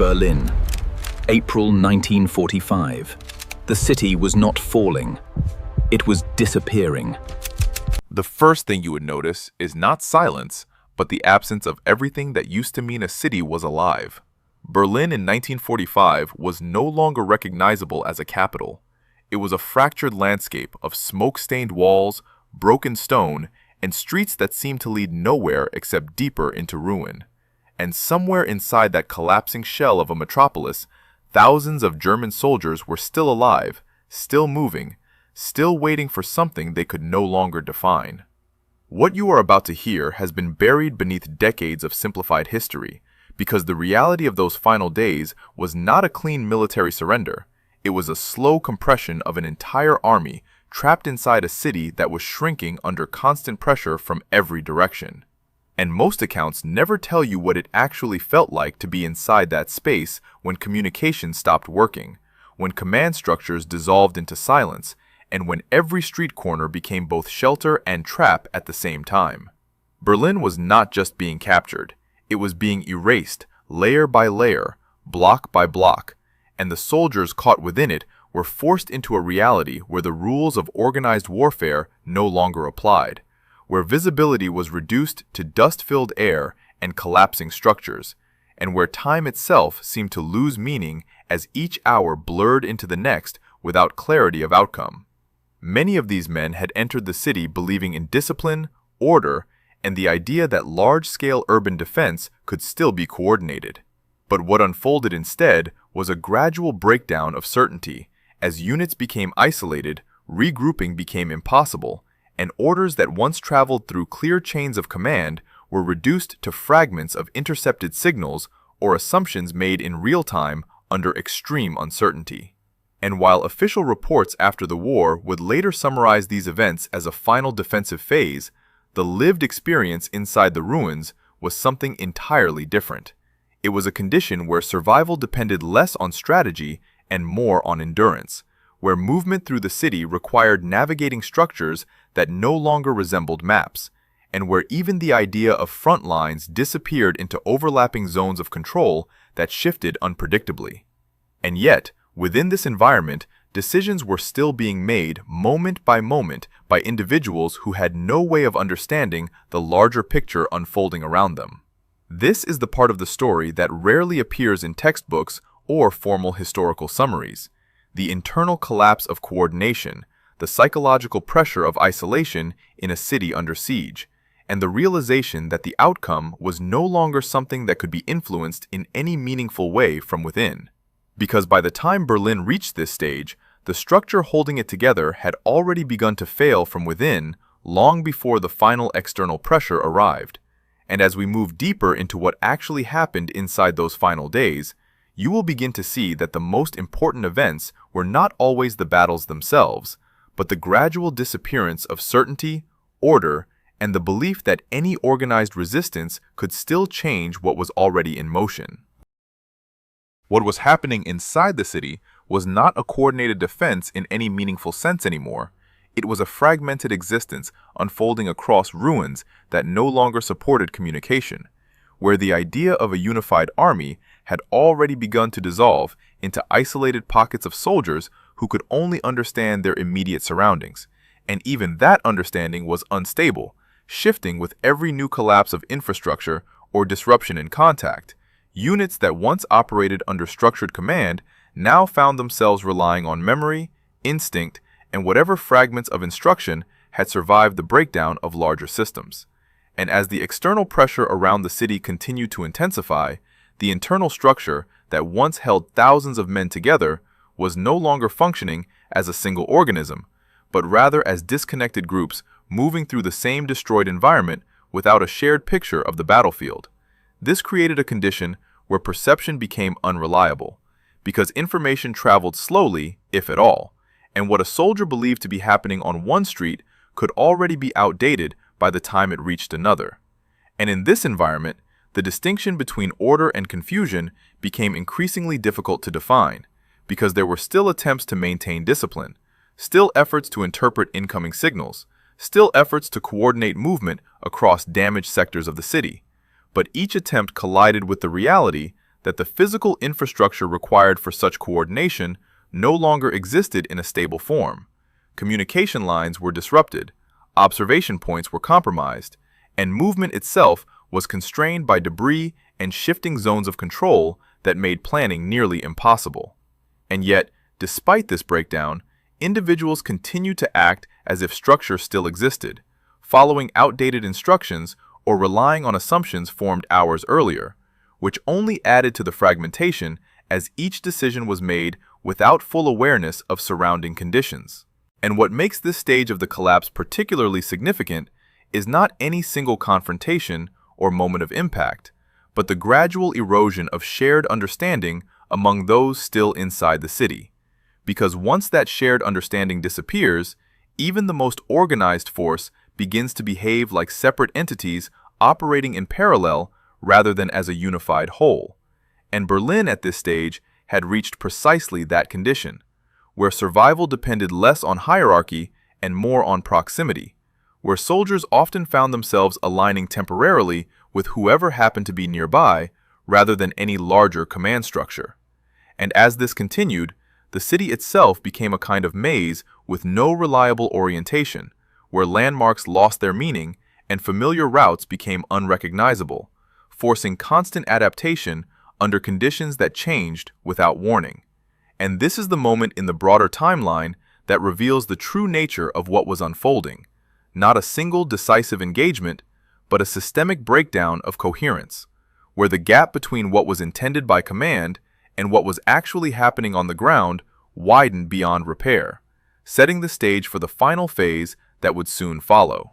Berlin, April 1945. The city was not falling. It was disappearing. The first thing you would notice is not silence, but the absence of everything that used to mean a city was alive. Berlin in 1945 was no longer recognizable as a capital. It was a fractured landscape of smoke-stained walls, broken stone, and streets that seemed to lead nowhere except deeper into ruin. And somewhere inside that collapsing shell of a metropolis, thousands of German soldiers were still alive, still moving, still waiting for something they could no longer define. What you are about to hear has been buried beneath decades of simplified history, because the reality of those final days was not a clean military surrender. It was a slow compression of an entire army trapped inside a city that was shrinking under constant pressure from every direction. And most accounts never tell you what it actually felt like to be inside that space when communication stopped working, when command structures dissolved into silence, and when every street corner became both shelter and trap at the same time. Berlin was not just being captured, it was being erased layer by layer, block by block, and the soldiers caught within it were forced into a reality where the rules of organized warfare no longer applied, where visibility was reduced to dust-filled air and collapsing structures, and where time itself seemed to lose meaning as each hour blurred into the next without clarity of outcome. Many of these men had entered the city believing in discipline, order, and the idea that large-scale urban defense could still be coordinated. But what unfolded instead was a gradual breakdown of certainty. As units became isolated, regrouping became impossible, and orders that once traveled through clear chains of command were reduced to fragments of intercepted signals or assumptions made in real time under extreme uncertainty. And while official reports after the war would later summarize these events as a final defensive phase, the lived experience inside the ruins was something entirely different. It was a condition where survival depended less on strategy and more on endurance, where movement through the city required navigating structures that no longer resembled maps, and where even the idea of front lines disappeared into overlapping zones of control that shifted unpredictably. And yet, within this environment, decisions were still being made moment by individuals who had no way of understanding the larger picture unfolding around them. This is the part of the story that rarely appears in textbooks or formal historical summaries: the internal collapse of coordination, the psychological pressure of isolation in a city under siege, and the realization that the outcome was no longer something that could be influenced in any meaningful way from within. Because by the time Berlin reached this stage, the structure holding it together had already begun to fail from within long before the final external pressure arrived. And as we move deeper into what actually happened inside those final days, you will begin to see that the most important events were not always the battles themselves, but the gradual disappearance of certainty, order, and the belief that any organized resistance could still change what was already in motion. What was happening inside the city was not a coordinated defense in any meaningful sense anymore. It was a fragmented existence unfolding across ruins that no longer supported communication, where the idea of a unified army had already begun to dissolve into isolated pockets of soldiers who could only understand their immediate surroundings, and even that understanding was unstable, shifting with every new collapse of infrastructure or disruption in contact. Units that once operated under structured command now found themselves relying on memory, instinct, and whatever fragments of instruction had survived the breakdown of larger systems. And as the external pressure around the city continued to intensify, the internal structure that once held thousands of men together was no longer functioning as a single organism, but rather as disconnected groups moving through the same destroyed environment without a shared picture of the battlefield. This created a condition where perception became unreliable, because information traveled slowly, if at all, and what a soldier believed to be happening on one street could already be outdated by the time it reached another. And in this environment, the distinction between order and confusion became increasingly difficult to define, because there were still attempts to maintain discipline, still efforts to interpret incoming signals, still efforts to coordinate movement across damaged sectors of the city. But each attempt collided with the reality that the physical infrastructure required for such coordination no longer existed in a stable form. Communication lines were disrupted, observation points were compromised, and movement itself was constrained by debris and shifting zones of control that made planning nearly impossible. And yet, despite this breakdown, individuals continued to act as if structure still existed, following outdated instructions or relying on assumptions formed hours earlier, which only added to the fragmentation as each decision was made without full awareness of surrounding conditions. And what makes this stage of the collapse particularly significant is not any single confrontation or moment of impact, but the gradual erosion of shared understanding among those still inside the city. Because once that shared understanding disappears, even the most organized force begins to behave like separate entities operating in parallel rather than as a unified whole. And Berlin at this stage had reached precisely that condition, where survival depended less on hierarchy and more on proximity, where soldiers often found themselves aligning temporarily with whoever happened to be nearby rather than any larger command structure. And as this continued, the city itself became a kind of maze with no reliable orientation, where landmarks lost their meaning and familiar routes became unrecognizable, forcing constant adaptation under conditions that changed without warning. And this is the moment in the broader timeline that reveals the true nature of what was unfolding, not a single decisive engagement, but a systemic breakdown of coherence, where the gap between what was intended by command and what was actually happening on the ground widened beyond repair, setting the stage for the final phase that would soon follow.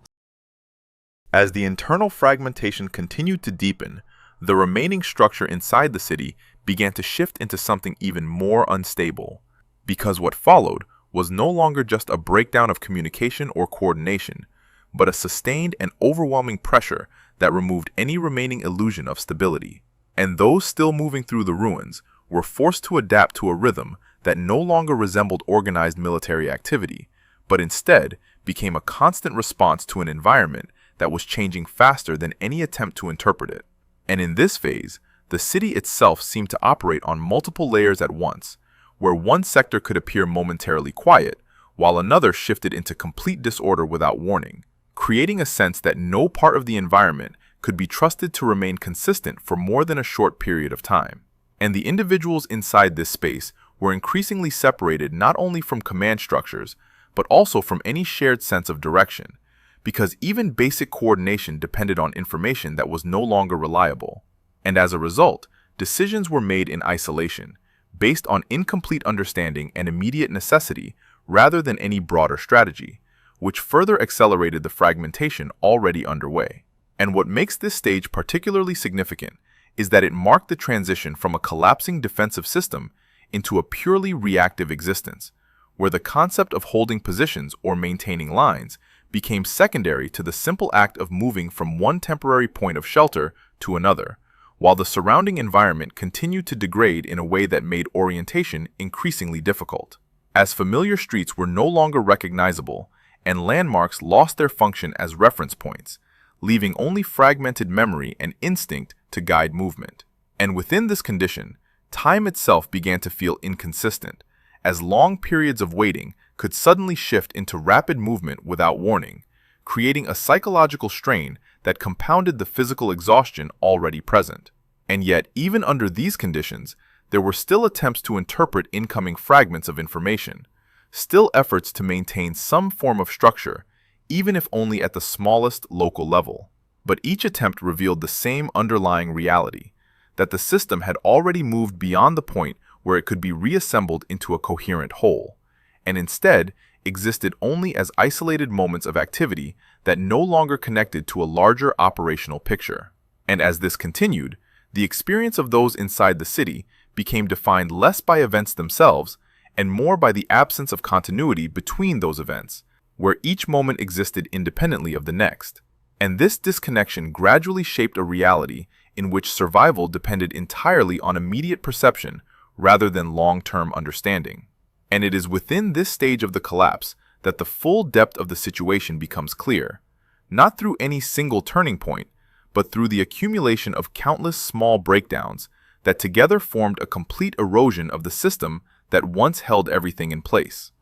As the internal fragmentation continued to deepen, the remaining structure inside the city began to shift into something even more unstable, because what followed was no longer just a breakdown of communication or coordination, but a sustained and overwhelming pressure that removed any remaining illusion of stability. And those still moving through the ruins were forced to adapt to a rhythm that no longer resembled organized military activity, but instead became a constant response to an environment that was changing faster than any attempt to interpret it. And in this phase, the city itself seemed to operate on multiple layers at once, where one sector could appear momentarily quiet, while another shifted into complete disorder without warning, creating a sense that no part of the environment could be trusted to remain consistent for more than a short period of time. And the individuals inside this space were increasingly separated not only from command structures, but also from any shared sense of direction, because even basic coordination depended on information that was no longer reliable. And as a result, decisions were made in isolation, based on incomplete understanding and immediate necessity rather than any broader strategy, which further accelerated the fragmentation already underway. And what makes this stage particularly significant is that it marked the transition from a collapsing defensive system into a purely reactive existence, where the concept of holding positions or maintaining lines became secondary to the simple act of moving from one temporary point of shelter to another, while the surrounding environment continued to degrade in a way that made orientation increasingly difficult. As familiar streets were no longer recognizable, and landmarks lost their function as reference points, leaving only fragmented memory and instinct to guide movement. And within this condition, time itself began to feel inconsistent, as long periods of waiting could suddenly shift into rapid movement without warning, creating a psychological strain that compounded the physical exhaustion already present. And yet, even under these conditions, there were still attempts to interpret incoming fragments of information, still efforts to maintain some form of structure, even if only at the smallest local level. But each attempt revealed the same underlying reality, that the system had already moved beyond the point where it could be reassembled into a coherent whole, and instead existed only as isolated moments of activity that no longer connected to a larger operational picture. And as this continued, the experience of those inside the city became defined less by events themselves and more by the absence of continuity between those events, where each moment existed independently of the next. And this disconnection gradually shaped a reality in which survival depended entirely on immediate perception rather than long-term understanding. And it is within this stage of the collapse that the full depth of the situation becomes clear, not through any single turning point, but through the accumulation of countless small breakdowns that together formed a complete erosion of the system that once held everything in place.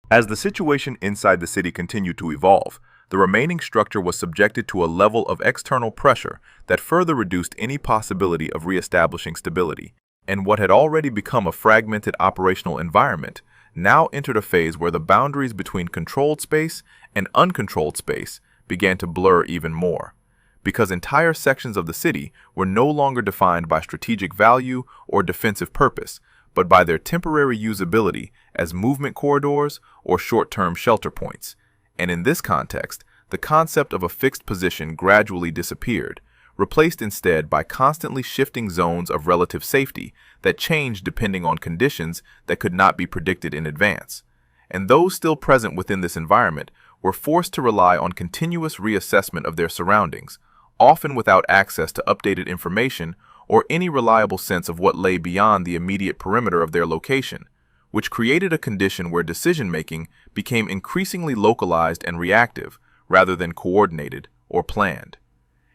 As the situation inside the city continued to evolve, the remaining structure was subjected to a level of external pressure that further reduced any possibility of reestablishing stability, and what had already become a fragmented operational environment now entered a phase where the boundaries between controlled space and uncontrolled space began to blur even more, because entire sections of the city were no longer defined by strategic value or defensive purpose, but by their temporary usability as movement corridors or short-term shelter points. And in this context, the concept of a fixed position gradually disappeared, replaced instead by constantly shifting zones of relative safety that changed depending on conditions that could not be predicted in advance. And those still present within this environment were forced to rely on continuous reassessment of their surroundings, often without access to updated information or any reliable sense of what lay beyond the immediate perimeter of their location, which created a condition where decision-making became increasingly localized and reactive rather than coordinated or planned.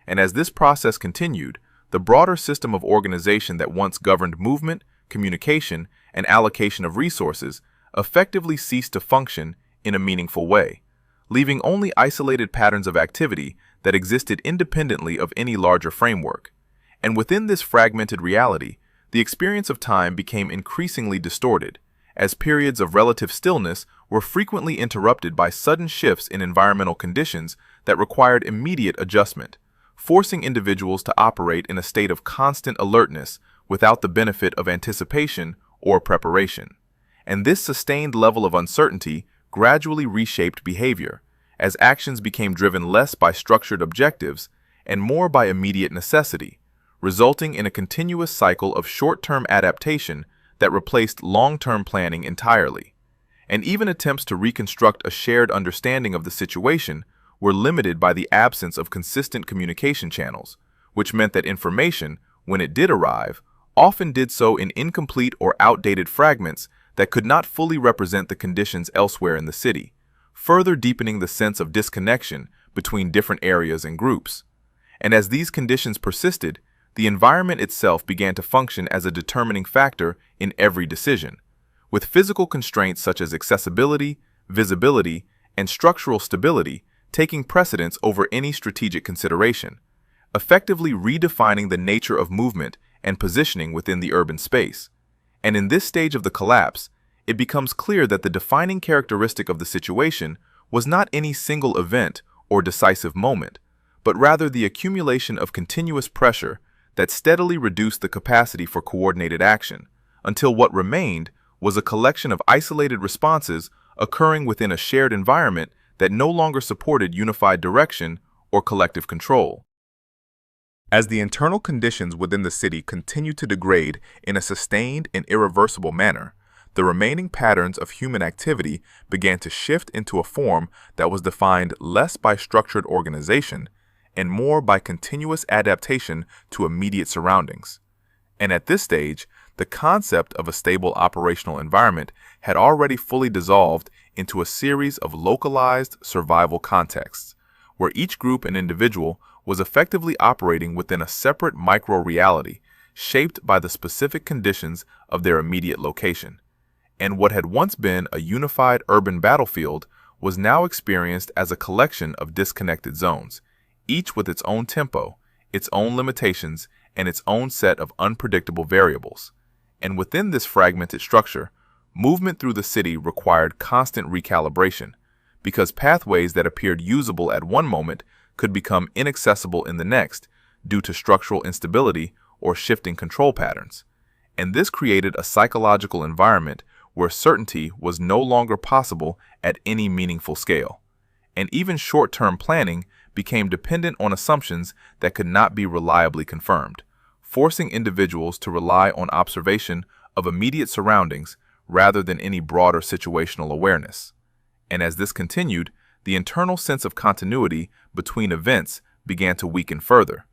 And as this process continued, the broader system of organization that once governed movement, communication, and allocation of resources effectively ceased to function in a meaningful way, leaving only isolated patterns of activity that existed independently of any larger framework. And within this fragmented reality, the experience of time became increasingly distorted, as periods of relative stillness were frequently interrupted by sudden shifts in environmental conditions that required immediate adjustment, forcing individuals to operate in a state of constant alertness without the benefit of anticipation or preparation. And this sustained level of uncertainty gradually reshaped behavior, as actions became driven less by structured objectives and more by immediate necessity, resulting in a continuous cycle of short-term adaptation that replaced long-term planning entirely. And even attempts to reconstruct a shared understanding of the situation were limited by the absence of consistent communication channels, which meant that information, when it did arrive, often did so in incomplete or outdated fragments that could not fully represent the conditions elsewhere in the city, further deepening the sense of disconnection between different areas and groups. And as these conditions persisted, the environment itself began to function as a determining factor in every decision, with physical constraints such as accessibility, visibility, and structural stability taking precedence over any strategic consideration, effectively redefining the nature of movement and positioning within the urban space. And in this stage of the collapse, it becomes clear that the defining characteristic of the situation was not any single event or decisive moment, but rather the accumulation of continuous pressure that steadily reduced the capacity for coordinated action, until what remained was a collection of isolated responses occurring within a shared environment that no longer supported unified direction or collective control. As the internal conditions within the city continued to degrade in a sustained and irreversible manner, the remaining patterns of human activity began to shift into a form that was defined less by structured organization and more by continuous adaptation to immediate surroundings. And at this stage, the concept of a stable operational environment had already fully dissolved into a series of localized survival contexts, where each group and individual was effectively operating within a separate micro-reality shaped by the specific conditions of their immediate location. And what had once been a unified urban battlefield was now experienced as a collection of disconnected zones, each with its own tempo, its own limitations, and its own set of unpredictable variables. And within this fragmented structure, movement through the city required constant recalibration, because pathways that appeared usable at one moment could become inaccessible in the next due to structural instability or shifting control patterns. And this created a psychological environment where certainty was no longer possible at any meaningful scale. And even short-term planning became dependent on assumptions that could not be reliably confirmed, forcing individuals to rely on observation of immediate surroundings rather than any broader situational awareness. And as this continued, the internal sense of continuity between events began to weaken further,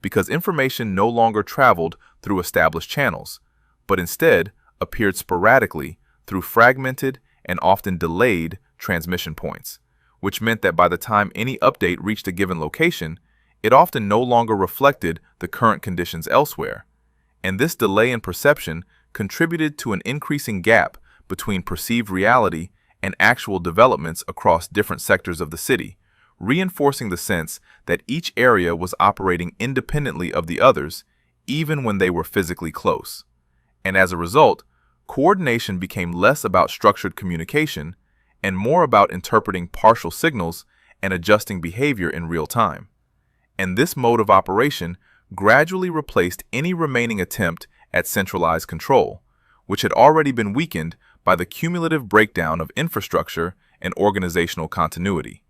because information no longer traveled through established channels, but instead appeared sporadically through fragmented and often delayed transmission points, which meant that by the time any update reached a given location, it often no longer reflected the current conditions elsewhere. And this delay in perception contributed to an increasing gap between perceived reality and actual developments across different sectors of the city, reinforcing the sense that each area was operating independently of the others, even when they were physically close. And as a result, coordination became less about structured communication and more about interpreting partial signals and adjusting behavior in real time. And this mode of operation gradually replaced any remaining attempt at centralized control, which had already been weakened by the cumulative breakdown of infrastructure and organizational continuity.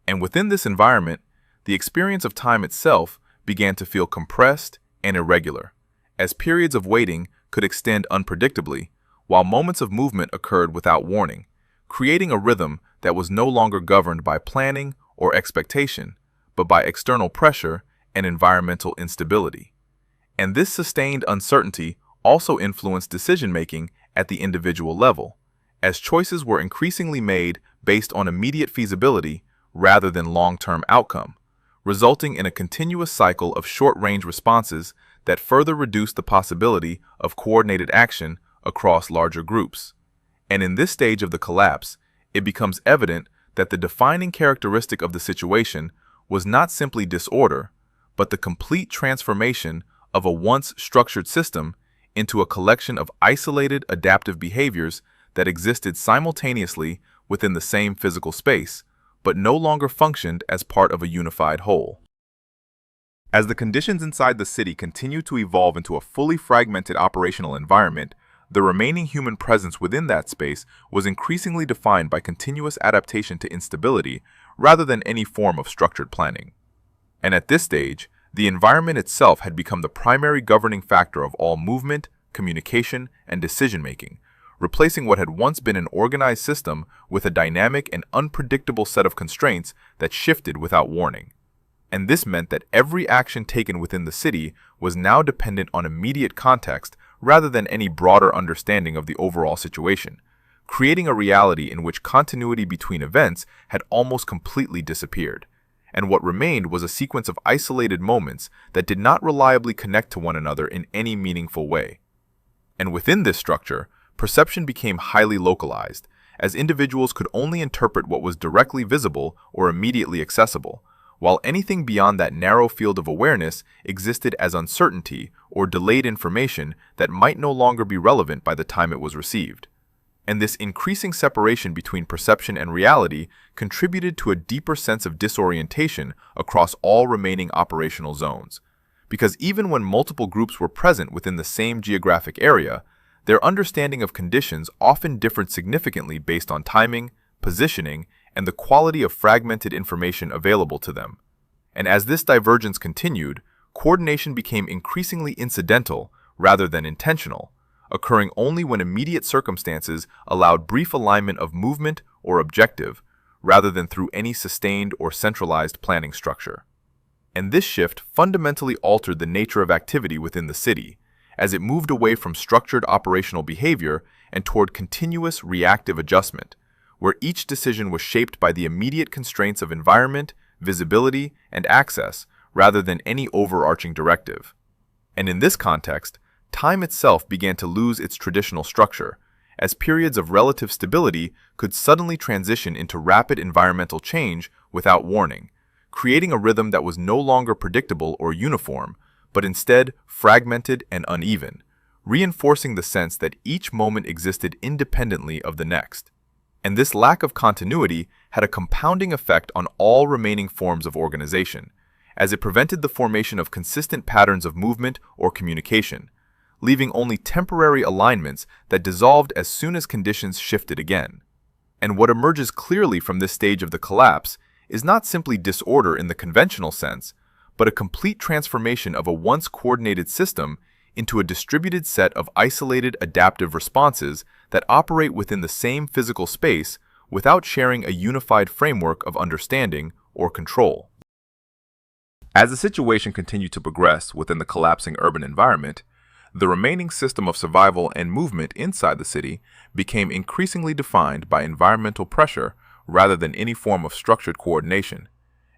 And within this environment, the experience of time itself began to feel compressed and irregular, as periods of waiting could extend unpredictably, while moments of movement occurred without warning, creating a rhythm that was no longer governed by planning or expectation, but by external pressure and environmental instability. And this sustained uncertainty also influenced decision-making at the individual level, as choices were increasingly made based on immediate feasibility rather than long-term outcome, resulting in a continuous cycle of short-range responses that further reduced the possibility of coordinated action across larger groups. And in this stage of the collapse, it becomes evident that the defining characteristic of the situation was not simply disorder, but the complete transformation of a once structured system into a collection of isolated adaptive behaviors that existed simultaneously within the same physical space, but no longer functioned as part of a unified whole. As the conditions inside the city continued to evolve into a fully fragmented operational environment, the remaining human presence within that space was increasingly defined by continuous adaptation to instability rather than any form of structured planning. And at this stage, the environment itself had become the primary governing factor of all movement, communication, and decision-making, replacing what had once been an organized system with a dynamic and unpredictable set of constraints that shifted without warning. And this meant that every action taken within the city was now dependent on immediate context rather than any broader understanding of the overall situation, creating a reality in which continuity between events had almost completely disappeared. And what remained was a sequence of isolated moments that did not reliably connect to one another in any meaningful way. And within this structure, perception became highly localized, as individuals could only interpret what was directly visible or immediately accessible, while anything beyond that narrow field of awareness existed as uncertainty or delayed information that might no longer be relevant by the time it was received. And this increasing separation between perception and reality contributed to a deeper sense of disorientation across all remaining operational zones. Because even when multiple groups were present within the same geographic area, their understanding of conditions often differed significantly based on timing, positioning, and the quality of fragmented information available to them. And as this divergence continued, coordination became increasingly incidental rather than intentional, occurring only when immediate circumstances allowed brief alignment of movement or objective, rather than through any sustained or centralized planning structure. And this shift fundamentally altered the nature of activity within the city, as it moved away from structured operational behavior and toward continuous reactive adjustment, where each decision was shaped by the immediate constraints of environment, visibility, and access, rather than any overarching directive. And in this context, time itself began to lose its traditional structure, as periods of relative stability could suddenly transition into rapid environmental change without warning, creating a rhythm that was no longer predictable or uniform, but instead fragmented and uneven, reinforcing the sense that each moment existed independently of the next. And this lack of continuity had a compounding effect on all remaining forms of organization, as it prevented the formation of consistent patterns of movement or communication, leaving only temporary alignments that dissolved as soon as conditions shifted again. And what emerges clearly from this stage of the collapse is not simply disorder in the conventional sense, but a complete transformation of a once coordinated system into a distributed set of isolated adaptive responses that operate within the same physical space without sharing a unified framework of understanding or control. As the situation continued to progress within the collapsing urban environment, the remaining system of survival and movement inside the city became increasingly defined by environmental pressure rather than any form of structured coordination.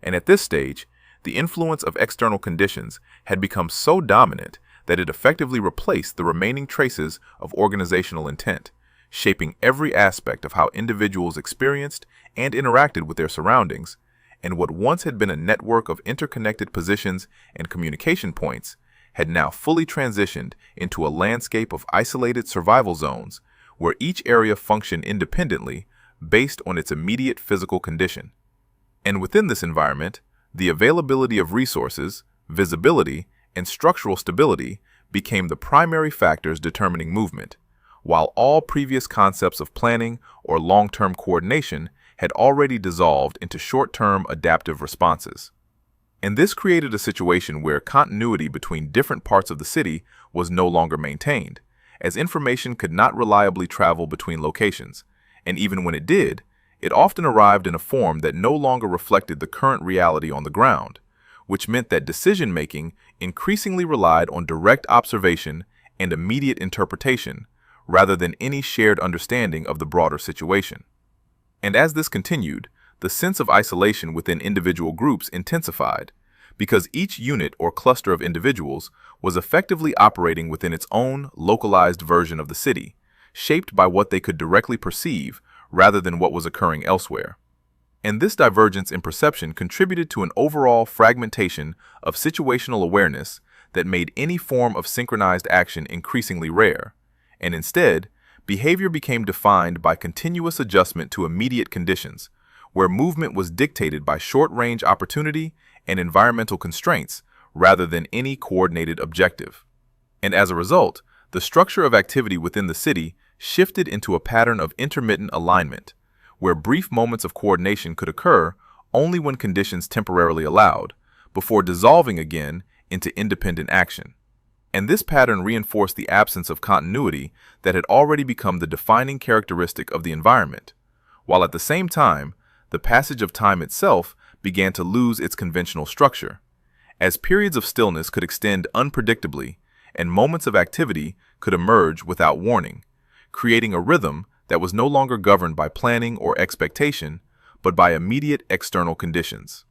And at this stage, the influence of external conditions had become so dominant that it effectively replaced the remaining traces of organizational intent, shaping every aspect of how individuals experienced and interacted with their surroundings, and what once had been a network of interconnected positions and communication points had now fully transitioned into a landscape of isolated survival zones where each area functioned independently based on its immediate physical condition. And within this environment, the availability of resources, visibility, and structural stability became the primary factors determining movement, while all previous concepts of planning or long-term coordination had already dissolved into short-term adaptive responses. And this created a situation where continuity between different parts of the city was no longer maintained, as information could not reliably travel between locations, and even when it did, it often arrived in a form that no longer reflected the current reality on the ground, which meant that decision-making increasingly relied on direct observation and immediate interpretation, rather than any shared understanding of the broader situation. And as this continued, the sense of isolation within individual groups intensified, because each unit or cluster of individuals was effectively operating within its own localized version of the city, shaped by what they could directly perceive rather than what was occurring elsewhere. And this divergence in perception contributed to an overall fragmentation of situational awareness that made any form of synchronized action increasingly rare, and instead, behavior became defined by continuous adjustment to immediate conditions, where movement was dictated by short-range opportunity and environmental constraints rather than any coordinated objective. And as a result, the structure of activity within the city shifted into a pattern of intermittent alignment, where brief moments of coordination could occur only when conditions temporarily allowed, before dissolving again into independent action. And this pattern reinforced the absence of continuity that had already become the defining characteristic of the environment, while at the same time, the passage of time itself began to lose its conventional structure, as periods of stillness could extend unpredictably and moments of activity could emerge without warning, creating a rhythm that was no longer governed by planning or expectation, but by immediate external conditions.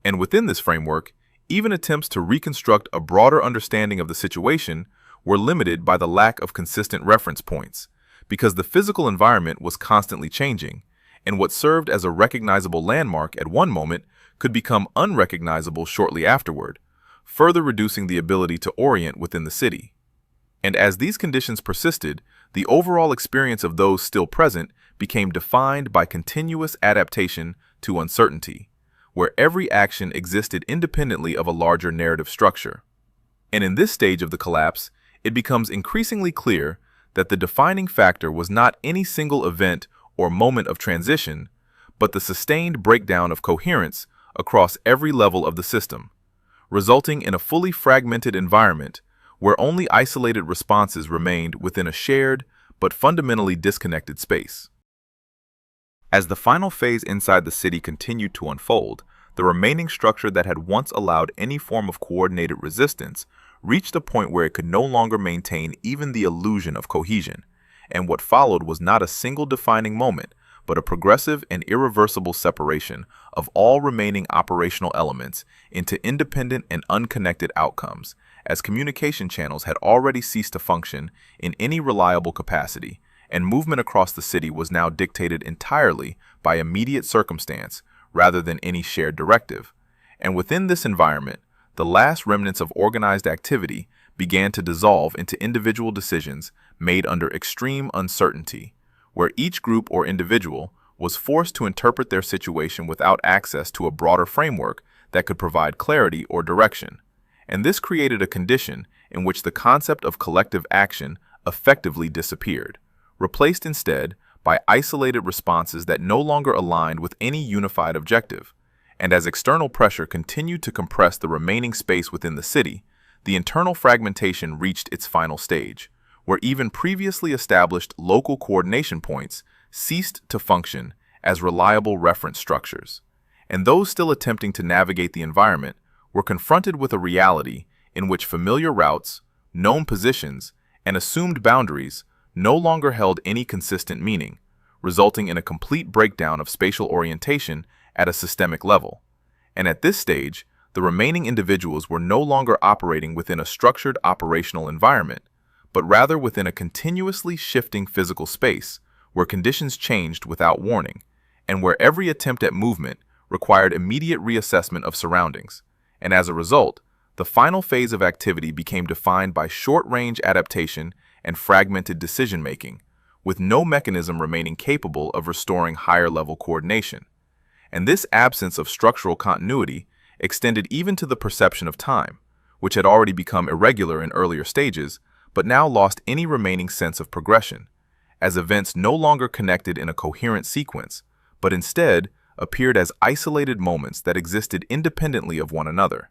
And within this framework, even attempts to reconstruct a broader understanding of the situation were limited by the lack of consistent reference points, because the physical environment was constantly changing, and what served as a recognizable landmark at one moment could become unrecognizable shortly afterward, further reducing the ability to orient within the city. And as these conditions persisted, the overall experience of those still present became defined by continuous adaptation to uncertainty, where every action existed independently of a larger narrative structure. And in this stage of the collapse, it becomes increasingly clear that the defining factor was not any single event or moment of transition, but the sustained breakdown of coherence across every level of the system, resulting in a fully fragmented environment where only isolated responses remained within a shared but fundamentally disconnected space. As the final phase inside the city continued to unfold, the remaining structure that had once allowed any form of coordinated resistance reached a point where it could no longer maintain even the illusion of cohesion, and what followed was not a single defining moment, but a progressive and irreversible separation of all remaining operational elements into independent and unconnected outcomes, as communication channels had already ceased to function in any reliable capacity, and movement across the city was now dictated entirely by immediate circumstance rather than any shared directive. And within this environment, the last remnants of organized activity began to dissolve into individual decisions made under extreme uncertainty, where each group or individual was forced to interpret their situation without access to a broader framework that could provide clarity or direction. And this created a condition in which the concept of collective action effectively disappeared, replaced instead by isolated responses that no longer aligned with any unified objective. And as external pressure continued to compress the remaining space within the city, the internal fragmentation reached its final stage, where even previously established local coordination points ceased to function as reliable reference structures. And those still attempting to navigate the environment were confronted with a reality in which familiar routes, known positions, and assumed boundaries no longer held any consistent meaning, resulting in a complete breakdown of spatial orientation at a systemic level. And at this stage, the remaining individuals were no longer operating within a structured operational environment, but rather within a continuously shifting physical space where conditions changed without warning, and where every attempt at movement required immediate reassessment of surroundings. And as a result, the final phase of activity became defined by short-range adaptation and fragmented decision-making, with no mechanism remaining capable of restoring higher-level coordination. And this absence of structural continuity extended even to the perception of time, which had already become irregular in earlier stages, but now lost any remaining sense of progression, as events no longer connected in a coherent sequence, but instead appeared as isolated moments that existed independently of one another.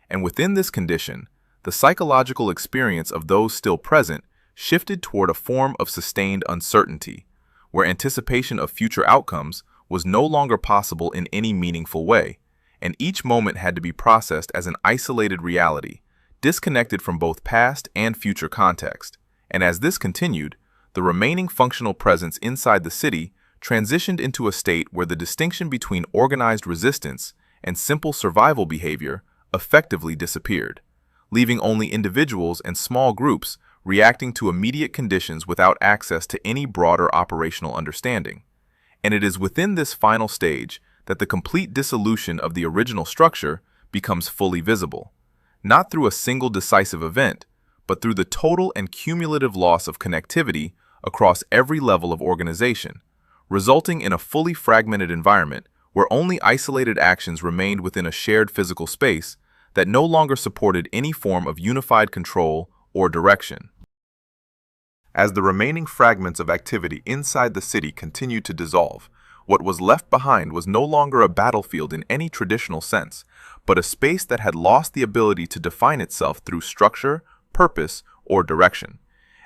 And within this condition, the psychological experience of those still present shifted toward a form of sustained uncertainty, where anticipation of future outcomes was no longer possible in any meaningful way, and each moment had to be processed as an isolated reality, disconnected from both past and future context. And as this continued, the remaining functional presence inside the city transitioned into a state where the distinction between organized resistance and simple survival behavior effectively disappeared, leaving only individuals and small groups reacting to immediate conditions without access to any broader operational understanding. And it is within this final stage that the complete dissolution of the original structure becomes fully visible, not through a single decisive event, but through the total and cumulative loss of connectivity across every level of organization, resulting in a fully fragmented environment where only isolated actions remained within a shared physical space that no longer supported any form of unified control or direction. As the remaining fragments of activity inside the city continued to dissolve, what was left behind was no longer a battlefield in any traditional sense, but a space that had lost the ability to define itself through structure, purpose, or direction.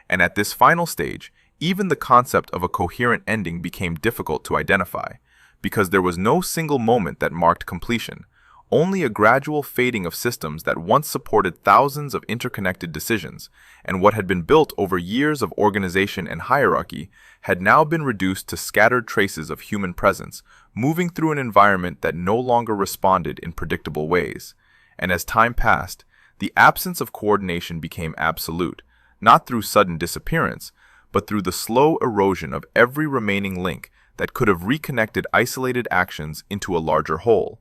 And at this final stage, even the concept of a coherent ending became difficult to identify, because there was no single moment that marked completion, only a gradual fading of systems that once supported thousands of interconnected decisions, and what had been built over years of organization and hierarchy had now been reduced to scattered traces of human presence, moving through an environment that no longer responded in predictable ways. And as time passed, the absence of coordination became absolute, not through sudden disappearance, but through the slow erosion of every remaining link that could have reconnected isolated actions into a larger whole,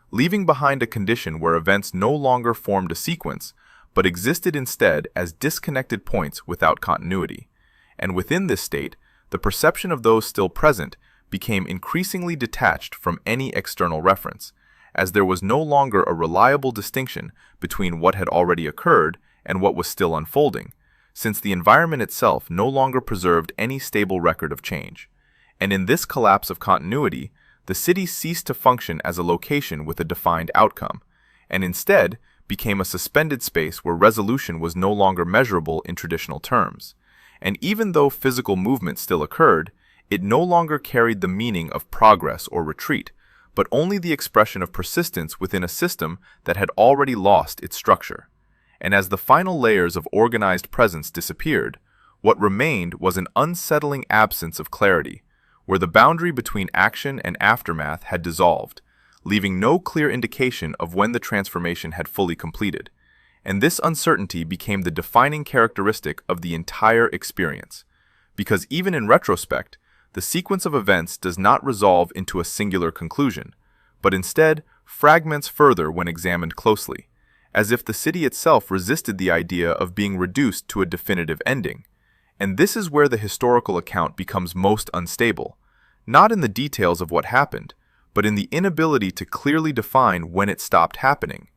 leaving behind a condition where events no longer formed a sequence, but existed instead as disconnected points without continuity. And within this state, the perception of those still present became increasingly detached from any external reference, as there was no longer a reliable distinction between what had already occurred and what was still unfolding, since the environment itself no longer preserved any stable record of change. And in this collapse of continuity, the city ceased to function as a location with a defined outcome, and instead became a suspended space where resolution was no longer measurable in traditional terms. And even though physical movement still occurred, it no longer carried the meaning of progress or retreat, but only the expression of persistence within a system that had already lost its structure. And as the final layers of organized presence disappeared, what remained was an unsettling absence of clarity, where the boundary between action and aftermath had dissolved, leaving no clear indication of when the transformation had fully completed. And this uncertainty became the defining characteristic of the entire experience, because even in retrospect, the sequence of events does not resolve into a singular conclusion, but instead fragments further when examined closely, as if the city itself resisted the idea of being reduced to a definitive ending. And this is where the historical account becomes most unstable, not in the details of what happened, but in the inability to clearly define when it stopped happening,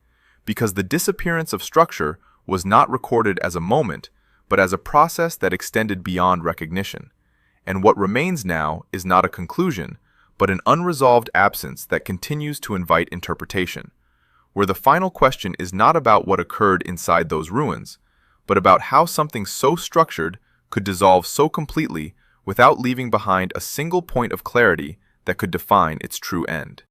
because the disappearance of structure was not recorded as a moment, but as a process that extended beyond recognition. And what remains now is not a conclusion, but an unresolved absence that continues to invite interpretation, where the final question is not about what occurred inside those ruins, but about how something so structured could dissolve so completely without leaving behind a single point of clarity that could define its true end.